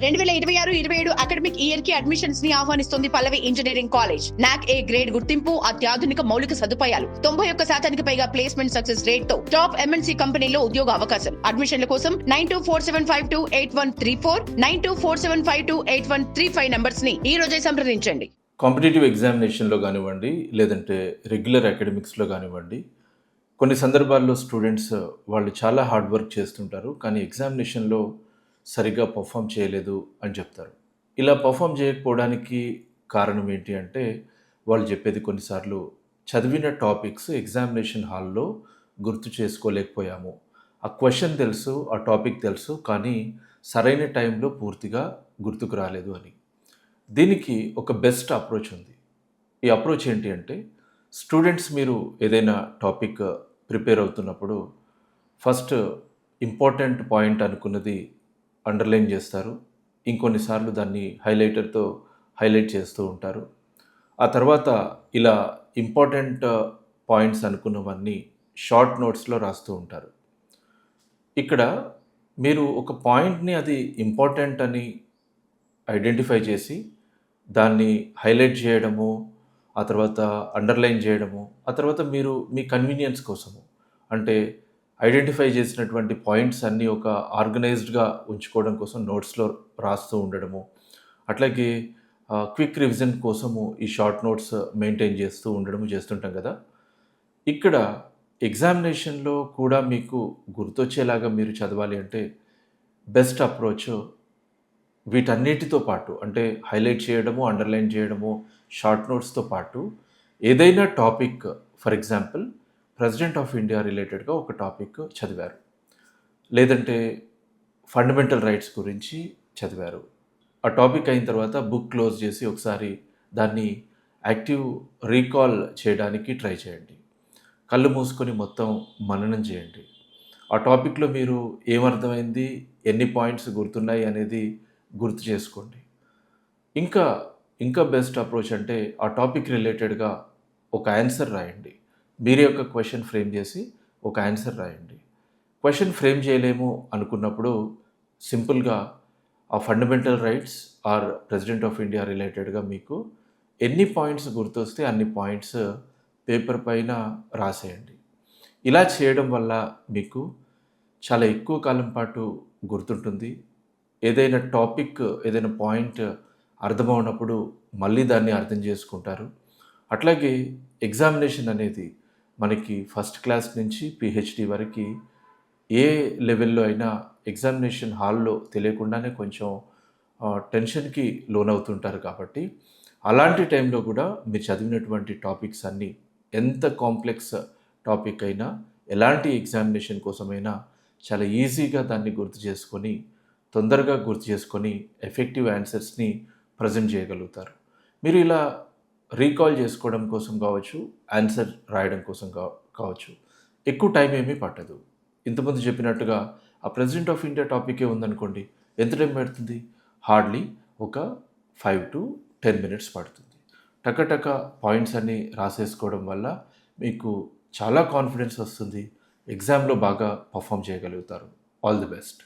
2026-27 academic year కి admissions ని ఆహ్వానిస్తుంది పల్లవి engineering college. నాక్ ఏ గ్రేడ్ గుర్తింపు, అత్యాధునిక మౌలిక సదుపాయాలు, 91% పైగా ప్లేస్మెంట్ సక్సెస్ రేట్ తో టాప్ ఎంఎన్సీ కంపెనీలో ఉద్యోగ అవకాశం. అడ్మిషన్ల కోసం 9247528134, 9247528135 నంబర్స్ ని ఈ రోజే సంప్రదించండి. కాంపిటేటివ్ ఎగ్జామినేషన్లో కానివ్వండి, లేదంటే రెగ్యులర్ అకాడమిక్స్లో కానివ్వండి, కొన్ని సందర్భాల్లో స్టూడెంట్స్ వాళ్ళు చాలా హార్డ్ వర్క్ చేస్తుంటారు, కానీ ఎగ్జామినేషన్లో సరిగ్గా పర్ఫామ్ చేయలేదు అని చెప్తారు. ఇలా పర్ఫామ్ చేయకపోవడానికి కారణం ఏంటి అంటే, వాళ్ళు చెప్పేది కొన్నిసార్లు చదివిన టాపిక్స్ ఎగ్జామినేషన్ హాల్లో గుర్తు చేసుకోలేకపోయాము. ఆ క్వశ్చన్ తెలుసు, ఆ టాపిక్ తెలుసు, కానీ సరైన టైంలో పూర్తిగా గుర్తుకు రాలేదు అని. దీనికి ఒక బెస్ట్ అప్రోచ్ ఉంది. ఈ అప్రోచ్ ఏంటి అంటే, స్టూడెంట్స్ మీరు ఏదైనా టాపిక్ ప్రిపేర్ అవుతున్నప్పుడు ఫస్ట్ ఇంపార్టెంట్ పాయింట్ అనుకున్నది అండర్లైన్ చేస్తారు. ఇంకొన్నిసార్లు దాన్ని హైలైటర్తో హైలైట్ చేస్తూ ఉంటారు. ఆ తర్వాత ఇలా ఇంపార్టెంట్ పాయింట్స్ అనుకున్నవన్నీ షార్ట్ నోట్స్లో రాస్తూ ఉంటారు. ఇక్కడ మీరు ఒక పాయింట్ని అది ఇంపార్టెంట్ అని ఐడెంటిఫై చేసి దాన్ని హైలైట్ చేయడము, ఆ తర్వాత అండర్లైన్ చేయడము, ఆ తర్వాత మీరు మీ కన్వీనియన్స్ కోసము, అంటే ఐడెంటిఫై చేసినటువంటి పాయింట్స్ అన్నీ ఒక ఆర్గనైజ్డ్గా ఉంచుకోవడం కోసం నోట్స్లో రాస్తూ ఉండడము, అట్లాగే క్విక్ రివిజన్ కోసము ఈ షార్ట్ నోట్స్ మెయింటైన్ చేస్తూ ఉండడము చేస్తుంటాం కదా. ఇక్కడ ఎగ్జామినేషన్లో కూడా మీకు గుర్తొచ్చేలాగా మీరు చదవాలి అంటే బెస్ట్ అప్రోచ్ వీటన్నిటితో పాటు, అంటే హైలైట్ చేయడము, అండర్లైన్ చేయడము, షార్ట్ నోట్స్తో పాటు ఏదైనా topic, for example president of India రిలేటెడ్గా ఒక టాపిక్ చదివారు, లేదంటే ఫండమెంటల్ రైట్స్ గురించి చదివారు. ఆ టాపిక్ అయిన తర్వాత బుక్ క్లోజ్ చేసి ఒకసారి దాన్ని యాక్టివ్ రీకాల్ చేయడానికి ట్రై చేయండి. కళ్ళు మూసుకొని మొత్తం మననం చేయండి. ఆ టాపిక్లో మీరు ఏమర్థమైంది, ఎన్ని పాయింట్స్ గుర్తున్నాయి అనేది గుర్తు చేసుకోండి. ఇంకా ఇంకా బెస్ట్ అప్రోచ్ అంటే ఆ టాపిక్ రిలేటెడ్గా ఒక ఆన్సర్ రాయండి. మీరే ఒక క్వశ్చన్ ఫ్రేమ్ చేసి ఒక ఆన్సర్ రాయండి. క్వశ్చన్ ఫ్రేమ్ చేయలేము అనుకున్నప్పుడు సింపుల్గా ఆ fundamental rights or president of India రిలేటెడ్గా మీకు ఎన్ని పాయింట్స్ గుర్తొస్తే అన్ని పాయింట్స్ పేపర్ పైన రాసేయండి. ఇలా చేయడం వల్ల మీకు చాలా ఎక్కువ కాలం పాటు గుర్తుంటుంది. ఏదైనా టాపిక్, ఏదైనా పాయింట్ అర్థమవునప్పుడు మళ్ళీ దాన్ని అర్థం చేసుకుంటారు. అట్లాగే ఎగ్జామినేషన్ అనేది మనకి ఫస్ట్ క్లాస్ నుంచి పిహెచ్డి వరకు ఏ లెవెల్లో అయినా ఎగ్జామినేషన్ హాల్లో తెలియకుండానే కొంచెం టెన్షన్కి లోనవుతుంటారు. కాబట్టి అలాంటి టైంలో కూడా మీరు చదివినటువంటి టాపిక్స్ అన్నీ, ఎంత కాంప్లెక్స్ టాపిక్ అయినా, ఎలాంటి ఎగ్జామినేషన్ కోసమైనా చాలా ఈజీగా దాన్ని గుర్తు చేసుకొని, తొందరగా గుర్తు చేసుకొని ఎఫెక్టివ్ ఆన్సర్స్ని ప్రజెంట్ చేయగలుగుతారు. మీరు ఇలా రీకాల్ చేసుకోవడం కోసం కావచ్చు, ఆన్సర్ రాయడం కోసం కావచ్చు, ఎక్కువ టైం ఏమీ పట్టదు. ఇంతకుముందు చెప్పినట్టుగా ఆ ప్రెసిడెంట్ ఆఫ్ ఇండియా టాపికే ఉందనుకోండి, ఎంత టైం పడుతుంది? హార్డ్లీ ఒక 5 to 10 minutes పడుతుంది. టక పాయింట్స్ అన్నీ రాసేసుకోవడం వల్ల మీకు చాలా కాన్ఫిడెన్స్ వస్తుంది. ఎగ్జామ్లో బాగా పర్ఫామ్ చేయగలుగుతారు. All the best.